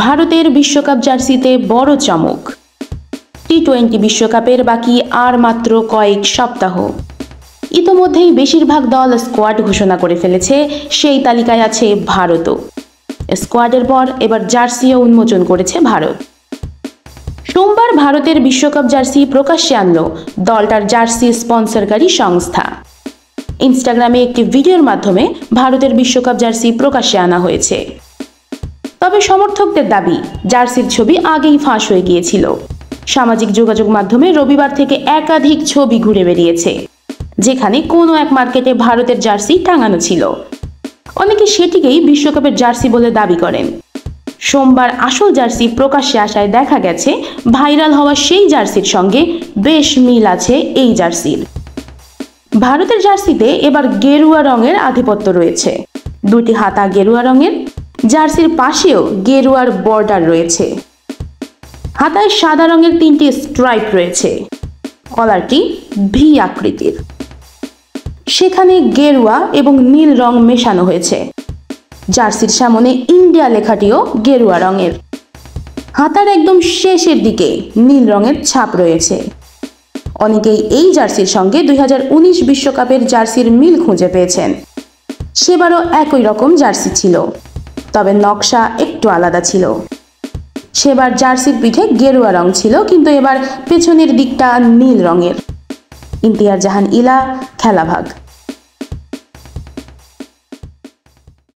ভারতের বিশ্বকাপ জার্সিতে বড় চমক। টি-20 বিশ্বকাপের বাকি আর মাত্র কয়েক সপ্তাহ। ইতোমধ্যেই বেশিরভাগ দল স্কোয়াড ঘোষণা করে ফেলেছে, সেই তালিকায় আছে ভারতও। স্কোয়াডের পর এবার জার্সিও উন্মোচন করেছে ভারত। সোমবার ভারতের বিশ্বকাপ জার্সি প্রকাশ্যে আনল দলটার জার্সি স্পন্সরকারী সংস্থা। ইনস্টাগ্রামে একটি ভিডিওর মাধ্যমে ভারতের বিশ্বকাপ জার্সি প্রকাশ্যে আনা হয়েছে। তবে সমর্থকদের দাবি, জার্সির ছবি আগেই ফাঁস হয়ে গিয়েছিল। সামাজিক যোগাযোগ মাধ্যমে রবিবার থেকে একাধিক ছবি ঘুরে বেরিয়েছে, যেখানে কোনো এক মার্কেটে ভারতের জার্সি টাঙানো ছিল। অনেকে সেটিকেই বিশ্বকাপের জার্সি বলে দাবি করেন। সোমবার আসল জার্সি প্রকাশ্যে আসায় দেখা গেছে, ভাইরাল হওয়া সেই জার্সির সঙ্গে বেশ মিল আছে এই জার্সির। ভারতের জার্সিতে এবার গেরুয়া রঙের আধিপত্য রয়েছে। দুটি হাতা গেরুয়া রঙের, জার্সির পাশেও গেরুয়ার বর্ডার রয়েছে। হাতায় সাদা রঙের 3টি স্ট্রাইপ রয়েছে। কলারটি ভি আকৃতির। সেখানে গেরুয়া এবং নীল রং মেশানো হয়েছে। জার্সির সামনে ইন্ডিয়া লেখাটিও গেরুয়া রঙের। হাতার একদম শেষের দিকে নীল রঙের ছাপ রয়েছে। অনেকেই এই জার্সির সঙ্গে 2019 বিশ্বকাপের জার্সির মিল খুঁজে পেয়েছেন। সেবারও একই রকম জার্সি ছিল, তবে নকশা একটু আলাদা ছিল। সেবার জার্সির পিঠে গেরুয়া রং ছিল, কিন্তু এবার পেছনের দিকটা নীল রঙের। ইমতিয়াজ জাহান ইলা, খেলাভাগ।